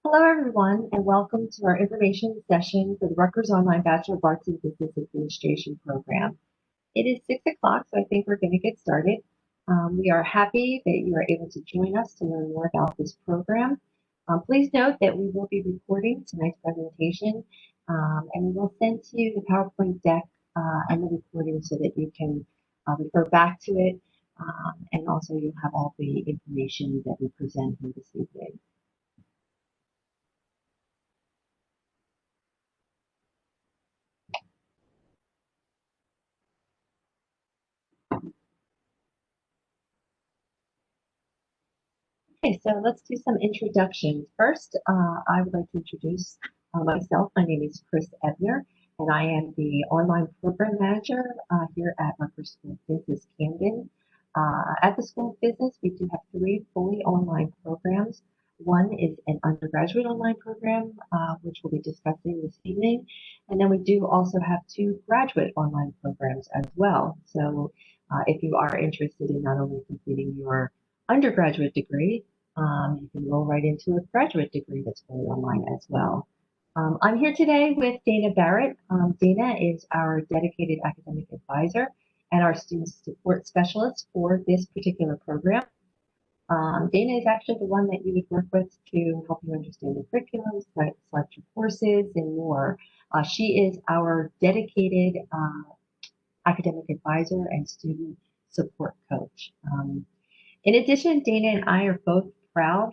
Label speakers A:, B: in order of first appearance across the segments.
A: Hello, everyone, and welcome to our information session for the Rutgers Online Bachelor of Arts in Business Administration program. It is 6 o'clock, so I think we're going to get started. We are happy that you are able to join us to learn more about this program. Please note that we will be recording tonight's presentation, and we will send to you the PowerPoint deck and the recording so that you can refer back to it, and also you'll have all the information that we present here this evening. Okay, so let's do some introductions. First, I would like to introduce myself. My name is Chris Ebner, and I am the online program manager here at Rutgers School of Business-Camden. At the School of Business, we do have three fully online programs. One is an undergraduate online program, which we'll be discussing this evening. And then we do also have two graduate online programs as well. So if you are interested in not only completing your undergraduate degree, you can roll right into a graduate degree that's fully online as well. I'm here today with Dana Barrett. Dana is our dedicated academic advisor and our student support specialist for this particular program. Dana is actually the one that you would work with to help you understand the curriculum, select your courses, and more. She is our dedicated academic advisor and student support coach. In addition, Dana and I are both proud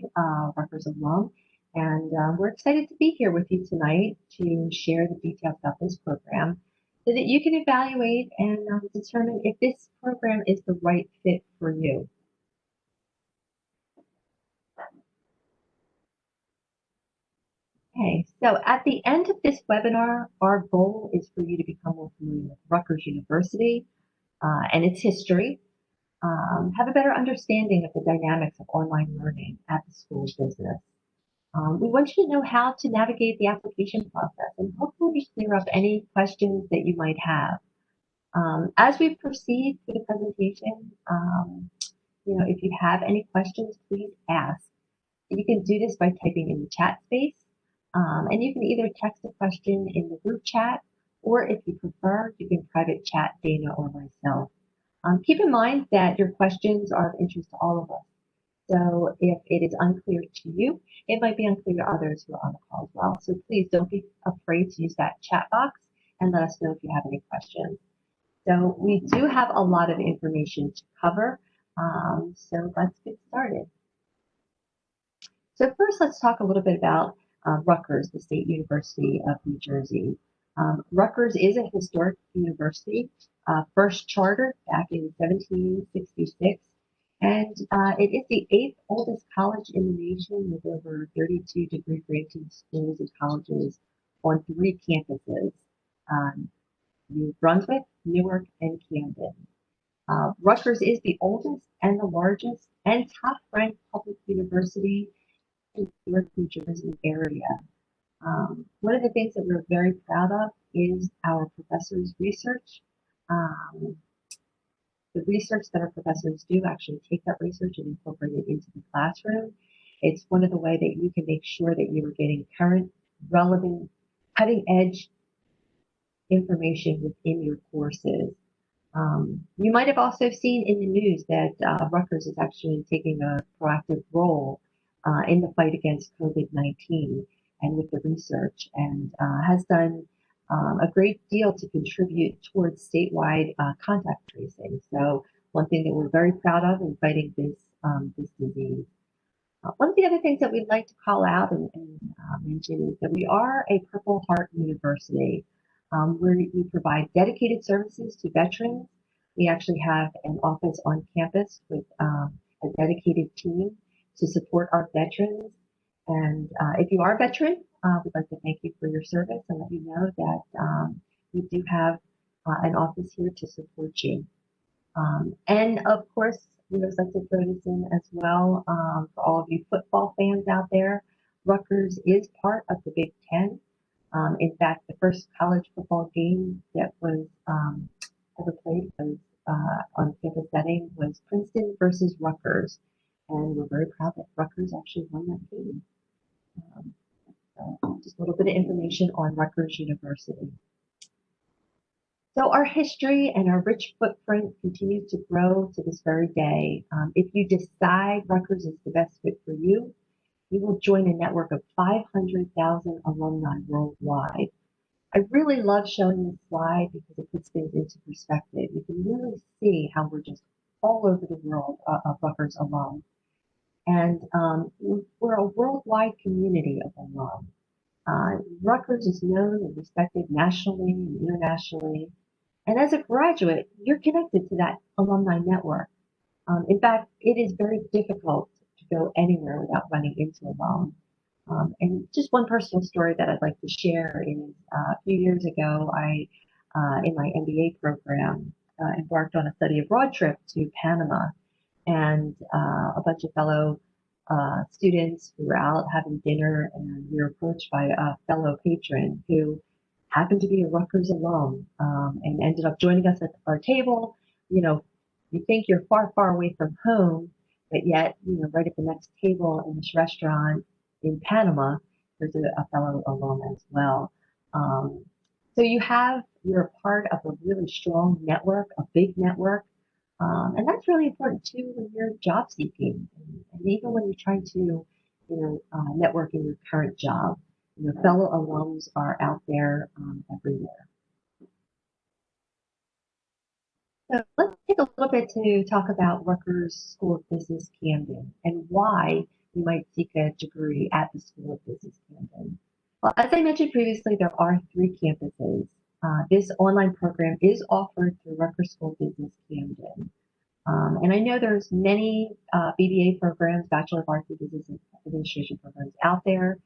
A: Rutgers alum, and we're excited to be here with you tonight to share the details about this program so that you can evaluate and determine if this program is the right fit for you. Okay, so at the end of this webinar, our goal is for you to become more familiar with Rutgers University and its history, have a better understanding of the dynamics of online learning at the School of Business. We want you to know how to navigate the application process and hopefully clear up any questions that you might have. As we proceed through the presentation, if you have any questions, please ask. You can do this by typing in the chat space, and you can either text a question in the group chat, or if you prefer, you can private chat Dana or myself. Keep in mind that your questions are of interest to all of us. So if it is unclear to you, it might be unclear to others who are on the call as well. So please don't be afraid to use that chat box and let us know if you have any questions. So we do have a lot of information to cover. So let's get started. So first, let's talk a little bit about Rutgers, the State University of New Jersey. Rutgers is a historic university, first chartered back in 1766. And it is the 8th oldest college in the nation with over 32 degree-granting schools and colleges on 3 campuses, New Brunswick, Newark, and Camden. Rutgers is the oldest and the largest and top-ranked public university in the Newark, New Jersey area. One of the things that we're very proud of is our professors' research. The research that our professors do actually take that research and incorporate it into the classroom. It's one of the ways that you can make sure that you are getting current, relevant, cutting edge information within your courses. You might have also seen in the news that Rutgers is actually taking a proactive role in the fight against COVID-19 and with the research, and has done a great deal to contribute towards statewide contact tracing. So one thing that we're very proud of in fighting this disease. One of the other things that we'd like to call out and mention is that we are a Purple Heart University, where we provide dedicated services to veterans. We actually have an office on campus with a dedicated team to support our veterans. And if you are a veteran, we'd like to thank you for your service and let you know that we do have an office here to support you. And of course, we would like to throw this in as well for all of you football fans out there. Rutgers is part of the Big Ten. In fact, the first college football game that was ever played was on campus setting was Princeton versus Rutgers. And we're very proud that Rutgers actually won that game. So just a little bit of information on Rutgers University. So our history and our rich footprint continues to grow to this very day. If you decide Rutgers is the best fit for you, you will join a network of 500,000 alumni worldwide. I really love showing this slide because it puts things into perspective. You can really see how we're just all over the world of Rutgers alum. And we're a worldwide community of alum. Rutgers is known and respected nationally and internationally. And as a graduate, you're connected to that alumni network. In fact, it is very difficult to go anywhere without running into alum. And just one personal story that I'd like to share is a few years ago, in my MBA program, embarked on a study abroad trip to Panama, and a bunch of fellow students who were out having dinner, and we were approached by a fellow patron who happened to be a Rutgers alum, and ended up joining us at our table. You know, you think you're far, far away from home, but yet, right at the next table in this restaurant in Panama, there's a fellow alum as well. Um, so you're a part of a really strong network, a big network, and that's really important too when you're job seeking, and even when you're trying to, network in your current job. Fellow alums are out there everywhere. So let's take a little bit to talk about Rutgers School of Business-Camden and why you might seek a degree at the School of Business-Camden. Well, as I mentioned previously, there are 3 campuses. This online program is offered through Rutgers School of Business-Camden. And I know there's many BBA programs, Bachelor of Arts in Business Administration programs out there.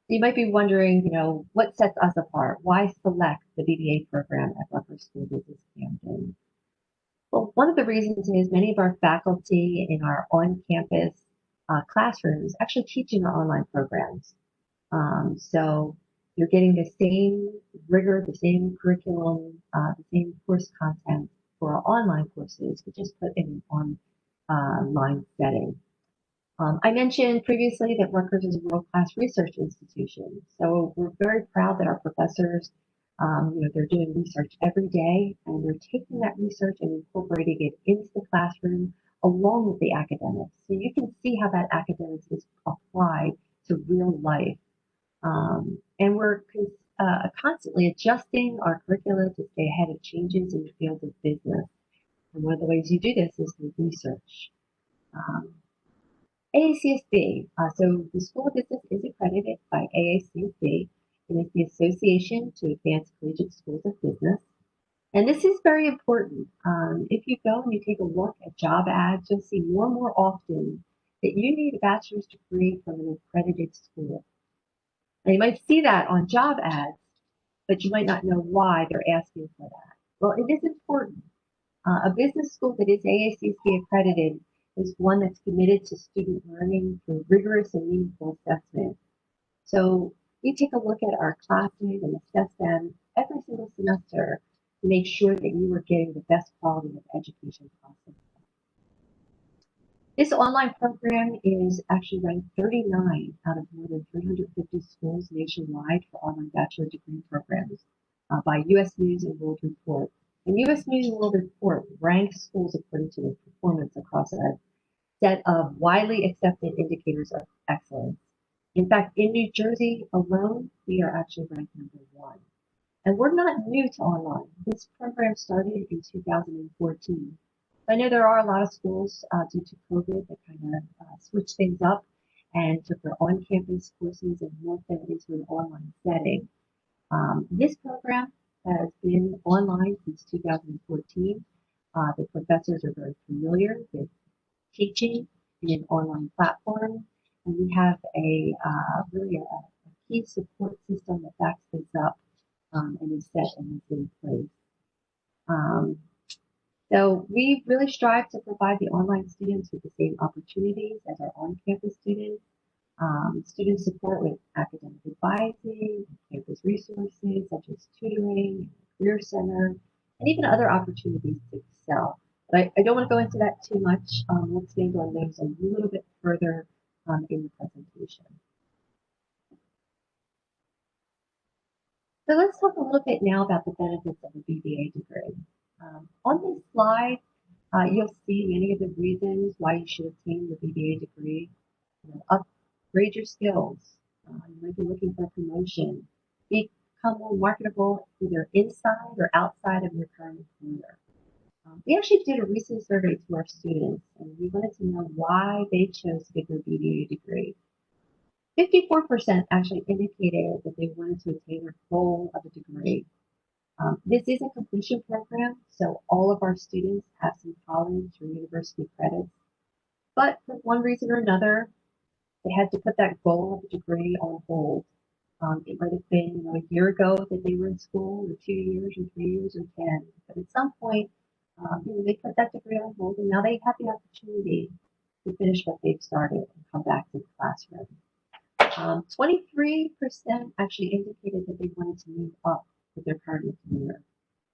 A: You might be wondering, what sets us apart? Why select the BBA program at Rutgers School of Business-Camden? Well, one of the reasons is many of our faculty in our on-campus classrooms actually teaching our online programs. So you're getting the same rigor, the same curriculum, the same course content for our online courses, but just put in an online setting. I mentioned previously that Rutgers is a world-class research institution. So we're very proud that our professors, they're doing research every day, and they're taking that research and incorporating it into the classroom along with the academics. So you can see how that academics is applied to real life. And we're constantly adjusting our curricula to stay ahead of changes in the field of business. And one of the ways you do this is through research. AACSB, so the School of Business is accredited by AACSB, and it's the Association to Advance Collegiate Schools of Business. And this is very important. If you go and you take a look at job ads, you'll see more and more often that you need a bachelor's degree from an accredited school. Now, you might see that on job ads, but you might not know why they're asking for that. Well, it is important. A business school that is AACSB accredited is one that's committed to student learning through rigorous and meaningful assessment. So we take a look at our classes and assess them every single semester to make sure that you are getting the best quality of education possible. This online program is actually ranked 39 out of more than 350 schools nationwide for online bachelor degree programs by U.S. News and World Report. And U.S. News and World Report ranks schools according to their performance across a set of widely accepted indicators of excellence. In fact, in New Jersey alone, we are actually ranked #1. And we're not new to online. This program started in 2014. I know there are a lot of schools due to COVID that kind of switched things up and took their on-campus courses and morphed them into an online setting. This program has been online since 2014. The professors are very familiar with teaching in an online platform, and we have really a key support system that backs this up and is set and is in place. So we really strive to provide the online students with the same opportunities as our on-campus students. Student support with academic advising, campus resources such as tutoring, career center, and even other opportunities to excel. But I don't want to go into that too much. We'll expand on those a little bit further in the presentation. So let's talk a little bit now about the benefits of a BBA degree. On this slide, you'll see many of the reasons why you should obtain the BBA degree. Upgrade your skills. You might be looking for a promotion. Become more marketable either inside or outside of your current employer. We actually did a recent survey to our students, and we wanted to know why they chose to get their BBA degree. 54% actually indicated that they wanted to attain their goal of a degree. This is a completion program, so all of our students have some college or university credits. But for one reason or another, they had to put that goal of a degree on hold. It might have been, a year ago that they were in school, or 2 years, or 3 years, or 10. But at some point, they put that degree on hold, and now they have the opportunity to finish what they've started and come back to the classroom. 23% actually indicated that they wanted to move up with their current employer.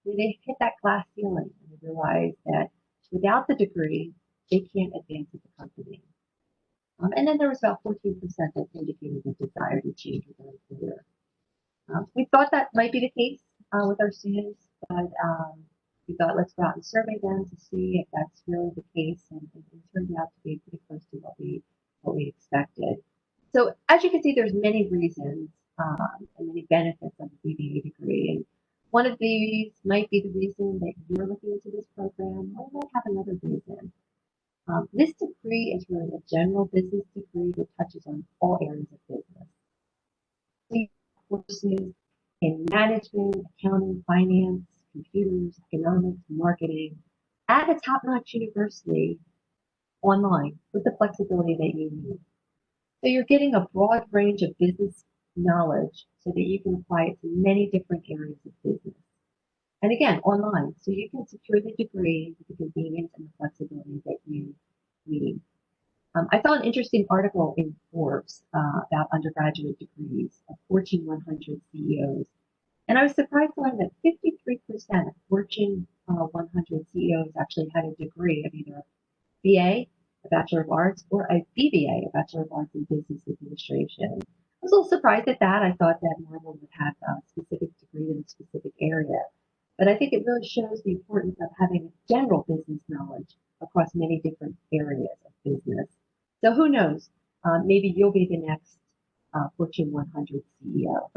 A: They hit that glass ceiling and they realized that without the degree, they can't advance with the company. And then there was about 14% that indicated a desire to change with their employer. We thought that might be the case with our students, but we thought let's go out and survey them to see if that's really the case, and it turned out to be pretty close to what we expected. So as you can see, there's many reasons and many benefits of a BBA degree, and one of these might be the reason that you're looking into this program, or you might have another reason. This degree is really a general business degree that touches on all areas of business. Courses in management, accounting, finance, computers, economics, marketing, at a top-notch university online with the flexibility that you need. So you're getting a broad range of business knowledge so that you can apply it to many different areas of business. And again, online, so you can secure the degree with the convenience and the flexibility that you need. I saw an interesting article in Forbes about undergraduate degrees of Fortune 100 CEOs. And I was surprised to learn that 53% of Fortune 100 CEOs actually had a degree of either a BA, a Bachelor of Arts, or a BBA, a Bachelor of Arts in Business Administration. I was a little surprised at that. I thought that more of them would have a specific degree in a specific area. But I think it really shows the importance of having general business knowledge across many different areas of business. So who knows? Maybe you'll be the next Fortune 100 CEO.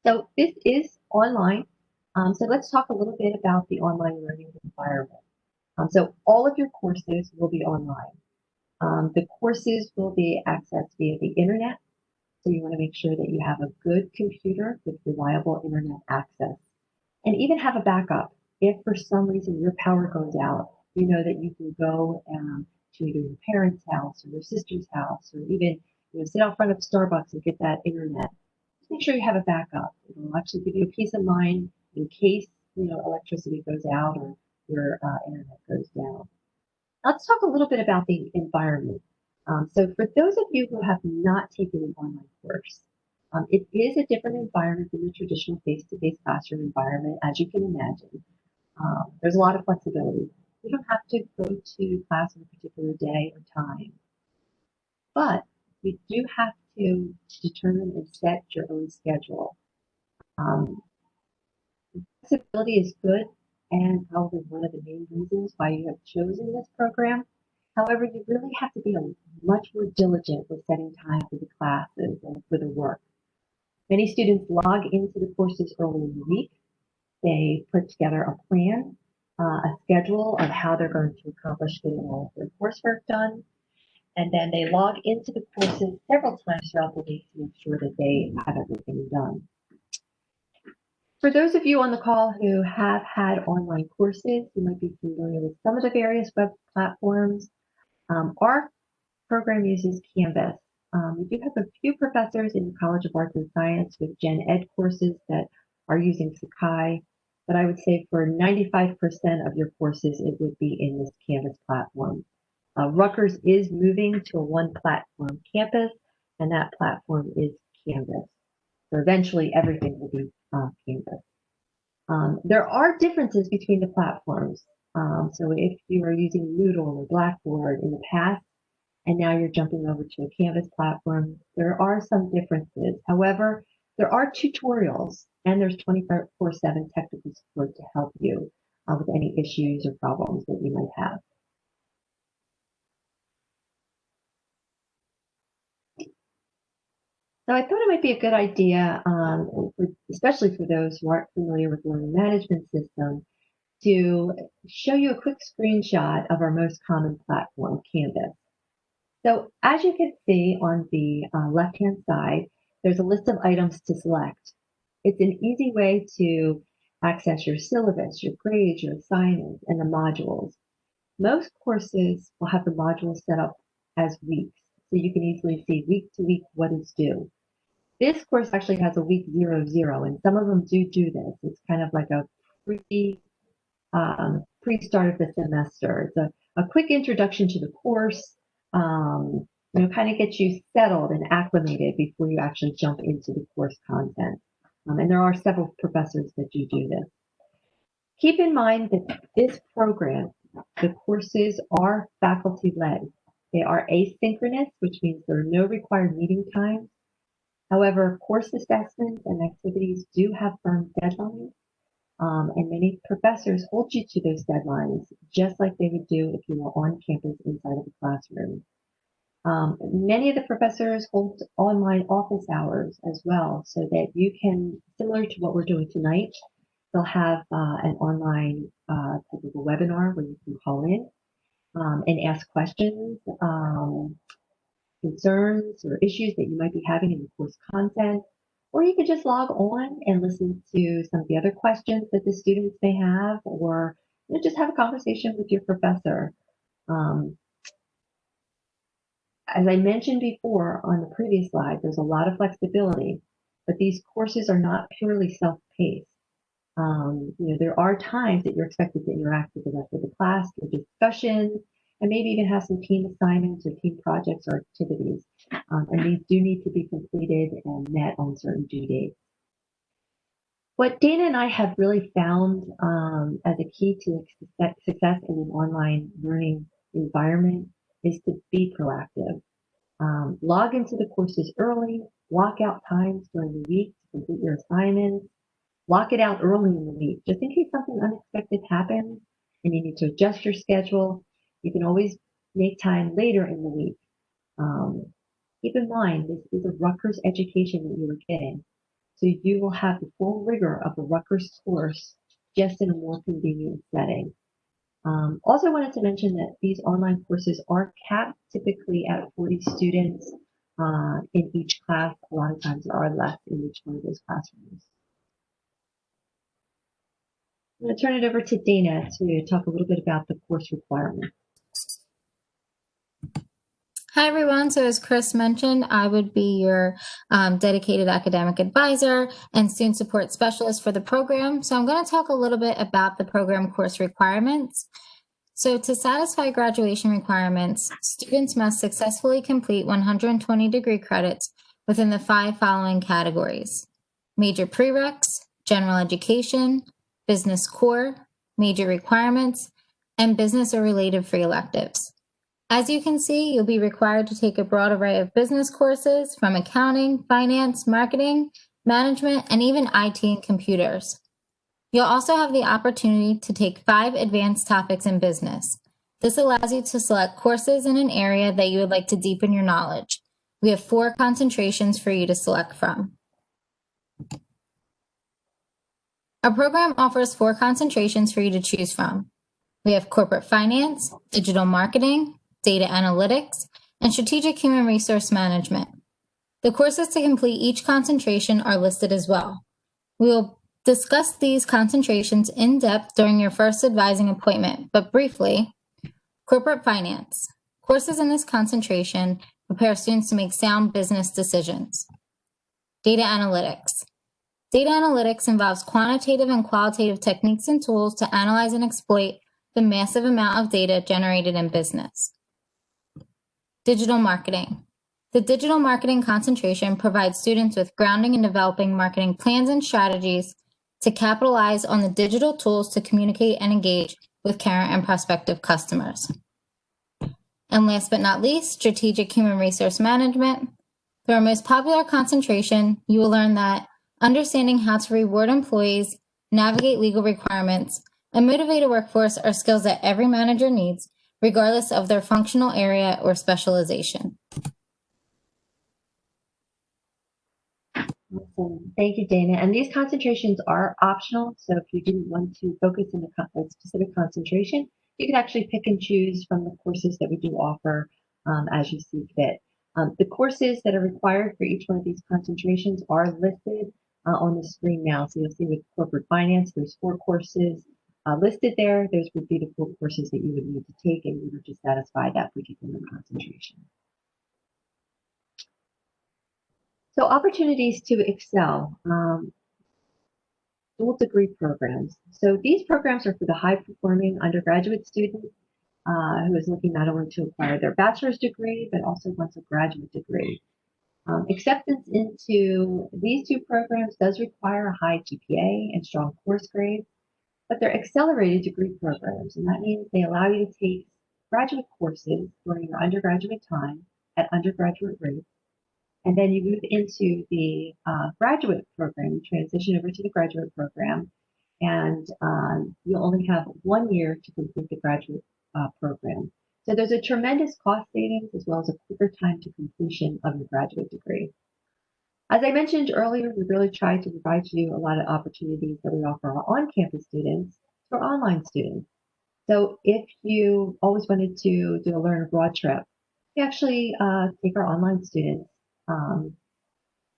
A: So this is online. So let's talk a little bit about the online learning environment. So all of your courses will be online. The courses will be accessed via the internet. So you want to make sure that you have a good computer with reliable internet access. And even have a backup. If for some reason your power goes out, you know that you can go to either your parents' house or your sister's house, or even sit out front of Starbucks and get that internet. Just make sure you have a backup. It will actually give you a peace of mind in case electricity goes out or your internet goes down. Let's talk a little bit about the environment. So for those of you who have not taken an online course, it is a different environment than the traditional face-to-face classroom environment, as you can imagine. There's a lot of flexibility. You don't have to go to class on a particular day or time, but you do have to determine and set your own schedule. Flexibility is good and probably one of the main reasons why you have chosen this program. However, you really have to be much more diligent with setting time for the classes and for the work. Many students log into the courses early in the week. They put together a plan, a schedule of how they're going to accomplish getting all of their coursework done. And then they log into the courses several times throughout the week to make sure that they have everything done. For those of you on the call who have had online courses, you might be familiar with some of the various web platforms. Our program uses Canvas. We do have a few professors in the College of Arts and Science with Gen Ed courses that are using Sakai, but I would say for 95% of your courses, it would be in this Canvas platform. Rutgers is moving to a one-platform campus, and that platform is Canvas. So eventually, everything will be Canvas. There are differences between the platforms. So if you are using Moodle or Blackboard in the past, and now you're jumping over to a Canvas platform. There are some differences. However, there are tutorials and there's 24/7 technical support to help you with any issues or problems that you might have. So I thought it might be a good idea, especially for those who aren't familiar with learning management system, to show you a quick screenshot of our most common platform, Canvas. So as you can see on the left-hand side, there's a list of items to select. It's an easy way to access your syllabus, your grades, your assignments, and the modules. Most courses will have the modules set up as weeks, so you can easily see week to week what is due. This course actually has a week 00, and some of them do this. It's kind of like a pre-start of the semester. It's a quick introduction to the course, kind of get you settled and acclimated before you actually jump into the course content. And there are several professors that do this. Keep in mind that this program, the courses are faculty-led. They are asynchronous, which means there are no required meeting times. However, course assessments and activities do have firm deadlines, and many professors hold you to those deadlines, just like they would do if you were on campus inside of a classroom. Many of the professors hold online office hours as well, so that you can, similar to what we're doing tonight, they'll have an online type of a webinar where you can call in and ask questions, concerns, or issues that you might be having in the course content. Or you could just log on and listen to some of the other questions that the students may have, or just have a conversation with your professor. As I mentioned before on the previous slide, there's a lot of flexibility, but these courses are not purely self-paced. There are times that you're expected to interact with the rest of the class through discussions, and maybe even have some team assignments or team projects or activities. And these do need to be completed and met on certain due dates. What Dana and I have really found as a key to success in an online learning environment is to be proactive. Log into the courses early, block out times during the week to complete your assignments, block it out early in the week, just in case something unexpected happens and you need to adjust your schedule. You can always make time later in the week. Keep in mind, this is a Rutgers education that you are getting, so you will have the full rigor of the Rutgers course just in a more convenient setting. Also wanted to mention that these online courses are capped typically at 40 students in each class. A lot of times there are less in each one of those classrooms. I'm going to turn it over to Dana to talk a little bit about the course requirements.
B: Hi, everyone. So as Chris mentioned, I would be your dedicated academic advisor and student support specialist for the program. So I'm going to talk a little bit about the program course requirements. So to satisfy graduation requirements, students must successfully complete 120 degree credits within the 5 following categories: major prereqs, general education, business core, major requirements, and business or related free electives. As you can see, you'll be required to take a broad array of business courses from accounting, finance, marketing, management, and even IT and computers. You'll also have the opportunity to take 5 advanced topics in business. This allows you to select courses in an area that you would like to deepen your knowledge. We have 4 concentrations for you to select from. Our program offers 4 concentrations for you to choose from. We have corporate finance, digital marketing, data analytics, and strategic human resource management. The courses to complete each concentration are listed as well. We will discuss these concentrations in depth during your first advising appointment, but briefly, corporate finance. Courses in this concentration prepare students to make sound business decisions. Data analytics. Data analytics involves quantitative and qualitative techniques and tools to analyze and exploit the massive amount of data generated in business. Digital marketing. The digital marketing concentration provides students with grounding in developing marketing plans and strategies to capitalize on the digital tools to communicate and engage with current and prospective customers. And last but not least, strategic human resource management. For our most popular concentration, you will learn that understanding how to reward employees, navigate legal requirements, and motivate a workforce are skills that every manager needs, regardless of their functional area or specialization.
A: Awesome. Thank you, Dana. And these concentrations are optional. So if you didn't want to focus in a specific concentration, you can actually pick and choose from the courses that we do offer as you see fit. The courses that are required for each one of these concentrations are listed on the screen now. So you'll see with corporate finance, there's 4 courses listed there. Those would be the 4 courses that you would need to take in order to satisfy that particular concentration. So opportunities to excel. Dual degree programs. So these programs are for the high-performing undergraduate student who is looking not only to acquire their bachelor's degree, but also wants a graduate degree. Acceptance into these 2 programs does require a high GPA and strong course grades, but they're accelerated degree programs, and that means they allow you to take graduate courses during your undergraduate time at undergraduate rates. And then you move into the graduate program, you transition over to the graduate program, and you'll only have 1 year to complete the graduate program. So there's a tremendous cost savings as well as a quicker time to completion of your graduate degree. As I mentioned earlier, we really try to provide you a lot of opportunities that we offer our on-campus students for online students. So if you always wanted to do a learn abroad trip, we actually take our online students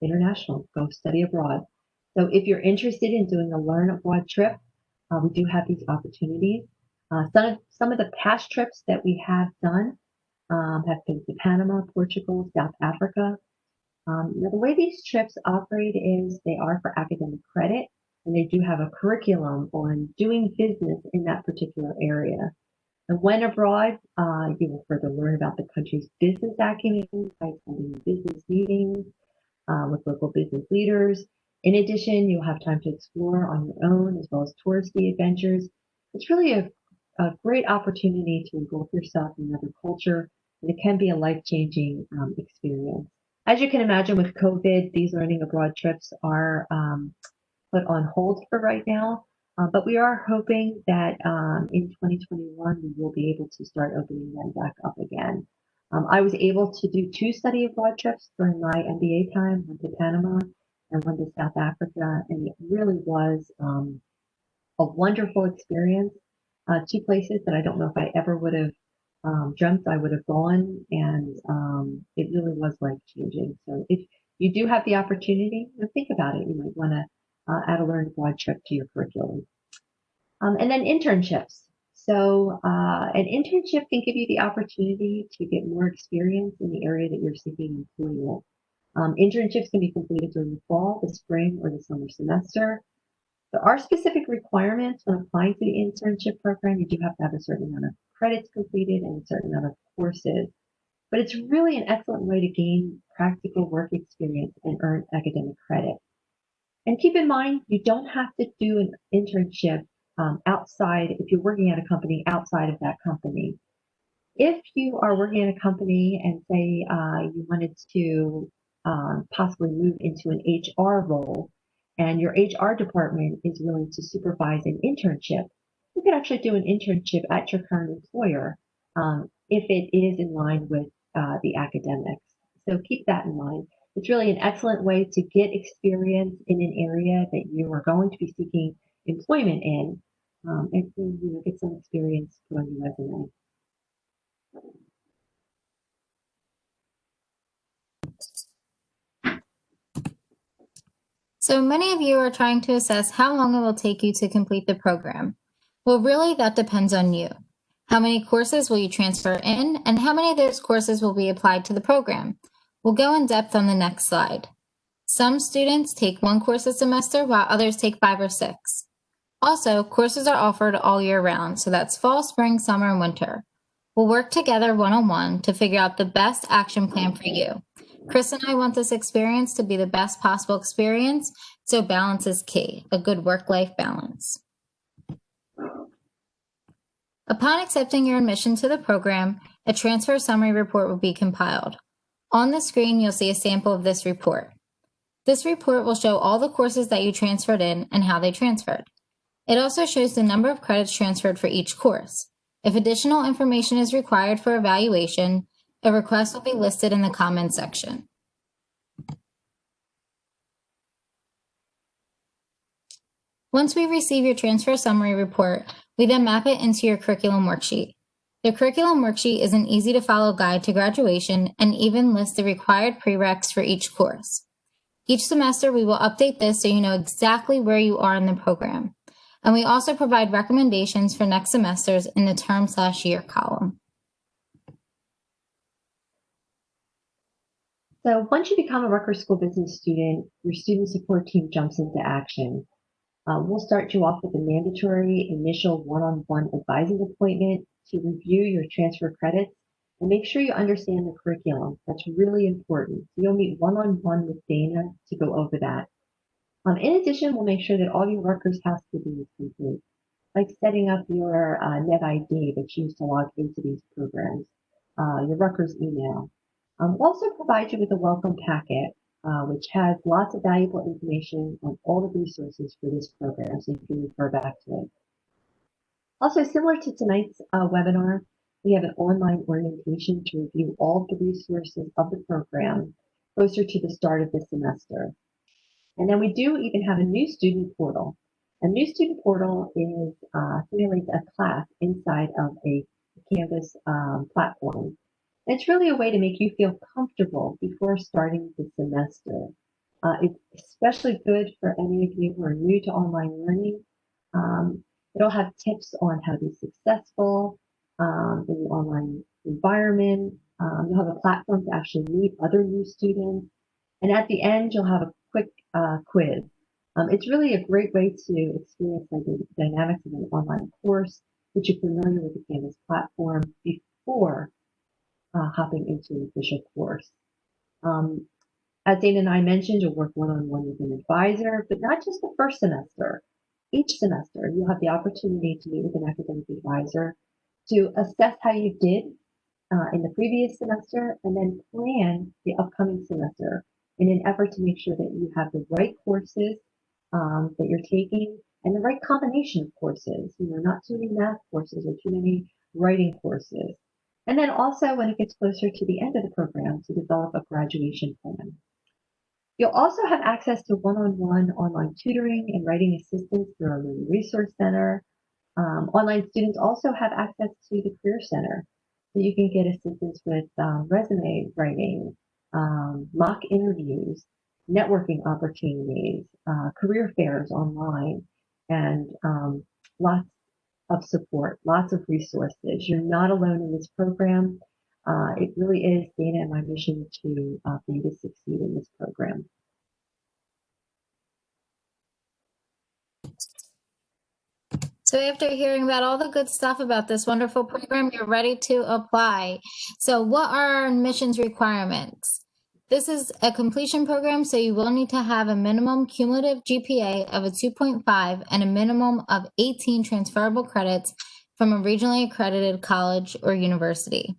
A: international, go study abroad. So if you're interested in doing a learn abroad trip, we do have these opportunities. Some of the past trips that we have done have been to Panama, Portugal, South Africa. The way these trips operate is they are for academic credit, and they do have a curriculum on doing business in that particular area. And when abroad, you will further learn about the country's business acumen by attending business meetings with local business leaders. In addition, you'll have time to explore on your own as well as touristy adventures. It's really a great opportunity to engulf yourself in another culture, and it can be a life-changing experience. As you can imagine with COVID, these learning abroad trips are put on hold for right now. But we are hoping that in 2021, we will be able to start opening them back up again. I was able to do 2 study abroad trips during my MBA time, one to Panama and one to South Africa, and it really was a wonderful experience. 2 places that I don't know if I ever would have dreamt I would have gone, and it really was life-changing. So if you do have the opportunity, think about it. You might want to add a learn abroad trip to your curriculum. And then internships. So an internship can give you the opportunity to get more experience in the area that you're seeking employment. Internships can be completed during the fall, the spring, or the summer semester. There are specific requirements when applying to the internship program. You do have to have a certain amount of credits completed and a certain amount of courses. But it's really an excellent way to gain practical work experience and earn academic credit. And keep in mind, you don't have to do an internship outside if you're working at a company outside of that company. If you are working at a company and say you wanted to possibly move into an HR role and your HR department is willing to supervise an internship, you could actually do an internship at your current employer if it is in line with the academics. So keep that in mind. It's really an excellent way to get experience in an area that you are going to be seeking employment in, and get some experience put on your resume.
B: So many of you are trying to assess how long it will take you to complete the program. Well, really, that depends on you. How many courses will you transfer in, and how many of those courses will be applied to the program? We'll go in depth on the next slide. Some students take 1 course a semester, while others take 5 or 6. Also, courses are offered all year round, so that's fall, spring, summer, and winter. We'll work together one-on-one to figure out the best action plan for you. Chris and I want this experience to be the best possible experience, so balance is key, a good work-life balance. Upon accepting your admission to the program, a transfer summary report will be compiled. On the screen, you'll see a sample of this report. This report will show all the courses that you transferred in and how they transferred. It also shows the number of credits transferred for each course. If additional information is required for evaluation, a request will be listed in the comments section. Once we receive your transfer summary report, we then map it into your curriculum worksheet. The curriculum worksheet is an easy-to-follow guide to graduation and even lists the required prereqs for each course. Each semester, we will update this so you know exactly where you are in the program. And we also provide recommendations for next semesters in the term/year column.
A: So once you become a Rutgers School Business student, your student support team jumps into action. We'll start you off with a mandatory initial one-on-one advising appointment to review your transfer credits and make sure you understand the curriculum. That's really important. So you'll meet one-on-one with Dana to go over that. In addition, we'll make sure that all your Rutgers housekeeping is complete, like setting up your net ID that you use to log into these programs, your Rutgers email. We'll also provide you with a welcome packet, which has lots of valuable information on all the resources for this program, so you can refer back to it. Also, similar to tonight's webinar, we have an online orientation to review all of the resources of the program closer to the start of the semester. And then we do even have a new student portal. A new student portal is simulates a class inside of a Canvas platform. And it's really a way to make you feel comfortable before starting the semester. It's especially good for any of you who are new to online learning. It'll have tips on how to be successful in the online environment. You'll have a platform to actually meet other new students. And at the end, you'll have a quick quiz. It's really a great way to experience the dynamics of an online course, get you familiar with the Canvas platform before hopping into an official course. As Dana and I mentioned, you'll work one-on-one with an advisor, but not just the first semester. Each semester, you'll have the opportunity to meet with an academic advisor to assess how you did in the previous semester and then plan the upcoming semester in an effort to make sure that you have the right courses that you're taking and the right combination of courses. Not too many math courses or too many writing courses. And then also when it gets closer to the end of the program to develop a graduation plan. You'll also have access to one-on-one online tutoring and writing assistance through our Learning Resource Center. Online students also have access to the Career Center, so you can get assistance with resume writing, mock interviews, networking opportunities, career fairs online, and lots of support, lots of resources. You're not alone in this program. It really is Dana and my mission to for you to succeed in this program.
B: So after hearing about all the good stuff about this wonderful program, you're ready to apply. So what are our admissions requirements? This is a completion program, so you will need to have a minimum cumulative GPA of a 2.5 and a minimum of 18 transferable credits from a regionally accredited college or university.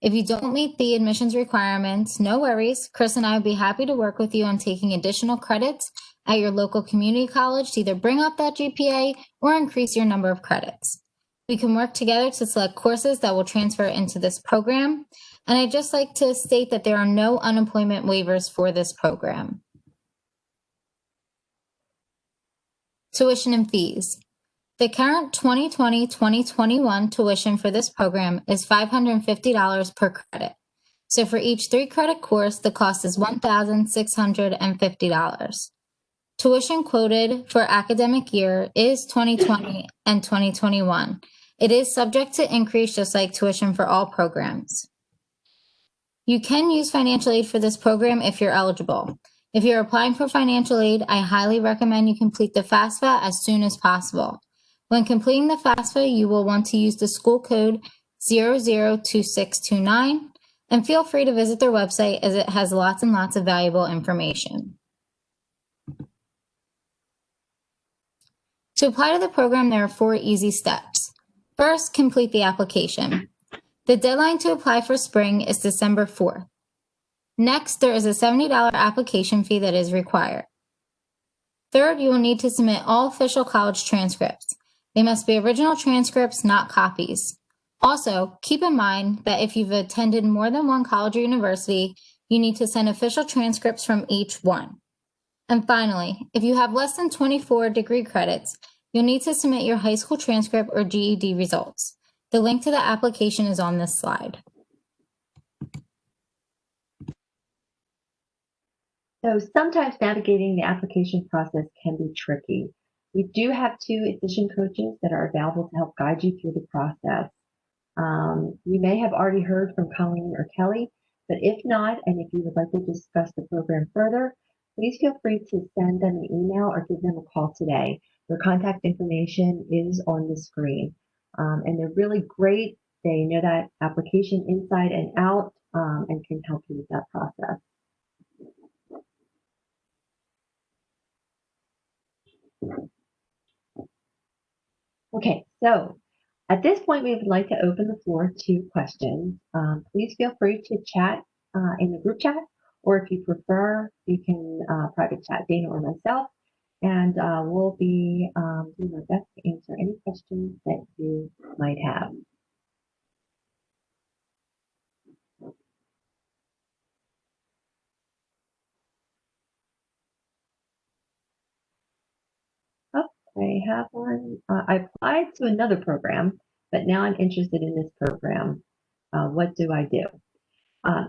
B: If you don't meet the admissions requirements, no worries. Chris and I would be happy to work with you on taking additional credits at your local community college to either bring up that GPA or increase your number of credits. We can work together to select courses that will transfer into this program. And I'd just like to state that there are no unemployment waivers for this program. Tuition and fees. The current 2020-2021 tuition for this program is $550 per credit. So for each 3-credit course, the cost is $1,650. Tuition quoted for academic year is 2020 and 2021. It is subject to increase just like tuition for all programs. You can use financial aid for this program if you're eligible. If you're applying for financial aid, I highly recommend you complete the FAFSA as soon as possible. When completing the FAFSA, you will want to use the school code 002629, and feel free to visit their website as it has lots and lots of valuable information. To apply to the program, there are 4 easy steps. First, complete the application. The deadline to apply for spring is December 4th. Next, there is a $70 application fee that is required. Third, you will need to submit all official college transcripts. They must be original transcripts, not copies. Also, keep in mind that if you've attended more than one college or university, you need to send official transcripts from each one. And finally, if you have less than 24 degree credits, you'll need to submit your high school transcript or GED results. The link to the application is on this slide.
A: So sometimes navigating the application process can be tricky. We do have 2 admission coaches that are available to help guide you through the process. You may have already heard from Colleen or Kelly, but if not, and if you would like to discuss the program further, please feel free to send them an email or give them a call today. Their contact information is on the screen. And they're really great. They know that application inside and out, and can help you with that process. Okay, so at this point, we would like to open the floor to questions. Please feel free to chat in the group chat, or if you prefer, you can private chat Dana or myself, and we'll be doing our best to answer any questions that you might have. Oh, I have one. I applied to another program, but now I'm interested in this program. What do I do?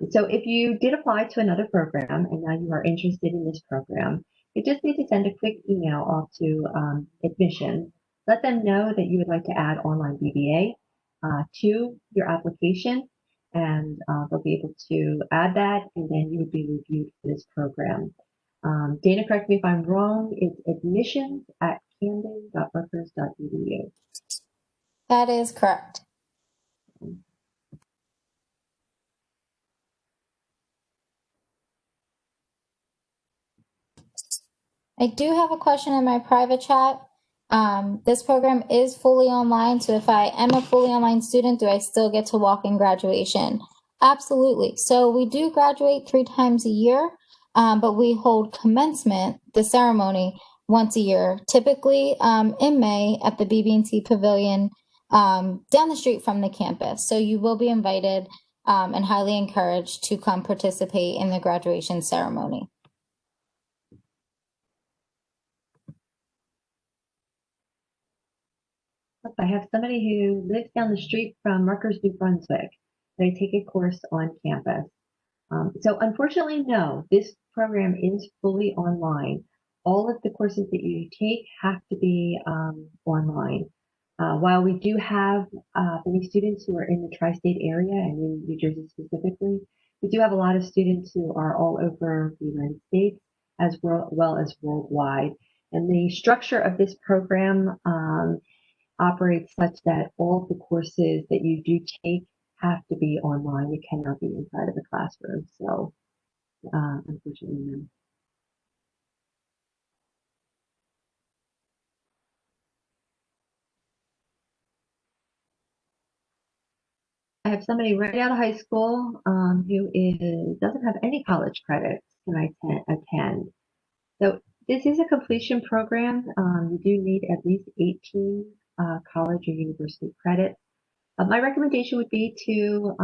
A: So if you did apply to another program and now you are interested in this program, you just need to send a quick email off to admissions. Let them know that you would like to add online BBA to your application, and they'll be able to add that, and then you would be reviewed for this program. Dana, correct me if I'm wrong, it's admissions@camden.rutgers.edu.
B: That is correct. I do have a question in my private chat. This program is fully online, so if I am a fully online student, do I still get to walk in graduation? Absolutely. So we do graduate 3 times a year, but we hold commencement, the ceremony, once a year, typically in May at the BB&T Pavilion down the street from the campus. So you will be invited and highly encouraged to come participate in the graduation ceremony.
A: I have somebody who lives down the street from Rutgers, New Brunswick. They take a course on campus. So unfortunately, no, this program is fully online. All of the courses that you take have to be online. While we do have many students who are in the tri-state area and in New Jersey specifically, we do have a lot of students who are all over the United States as well as worldwide. And the structure of this program operates such that all of the courses that you do take have to be online. It cannot be inside of the classroom. So, unfortunately, no. I have somebody right out of high school who doesn't have any college credits can attend. So this is a completion program. You do need at least 18 college or university credits. My recommendation would be to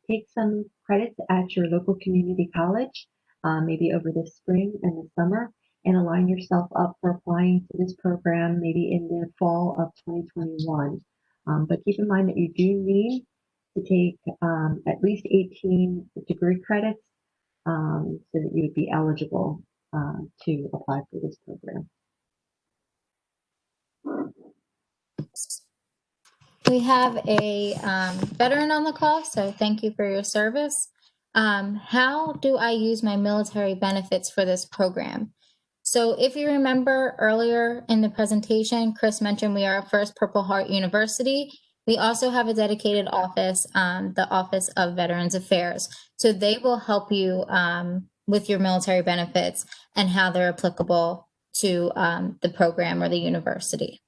A: take some credits at your local community college, maybe over the spring and the summer, and align yourself up for applying to this program maybe in the fall of 2021. But keep in mind that you do need to take at least 18 degree credits so that you would be eligible to apply for this program.
B: We have a veteran on the call, so thank you for your service. How do I use my military benefits for this program? So if you remember earlier in the presentation, Chris mentioned we are a first Purple Heart University. We also have a dedicated office, the Office of Veterans Affairs. So they will help you with your military benefits and how they're applicable to the program or the university.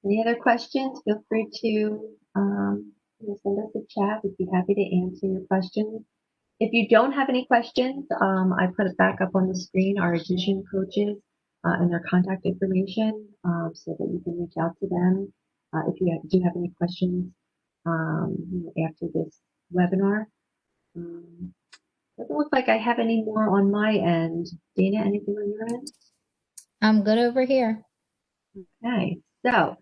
A: Any other questions? Feel free to send us a chat. We'd be happy to answer your questions. If you don't have any questions, I put it back up on the screen, our admission coaches and their contact information so that you can reach out to them if you do have any questions after this webinar. Doesn't look like I have any more on my end. Dana, anything on your end?
B: I'm good over here.
A: Okay, so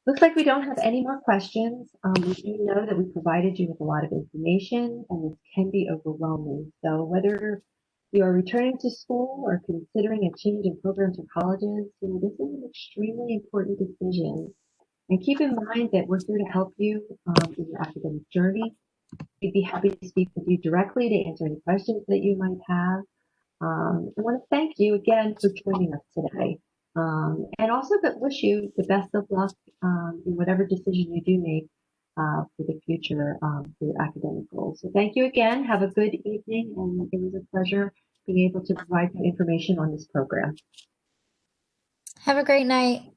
A: looks like we don't have any more questions. We do know that we provided you with a lot of information, and this can be overwhelming. So whether you are returning to school or considering a change in programs or colleges, this is an extremely important decision. And keep in mind that we're here to help you in your academic journey. We'd be happy to speak with you directly to answer any questions that you might have. I want to thank you again for joining us today. And also wish you the best of luck in whatever decision you do make for the future for your academic goals. So thank you again. Have a good evening, and it was a pleasure being able to provide some information on this program.
B: Have a great night.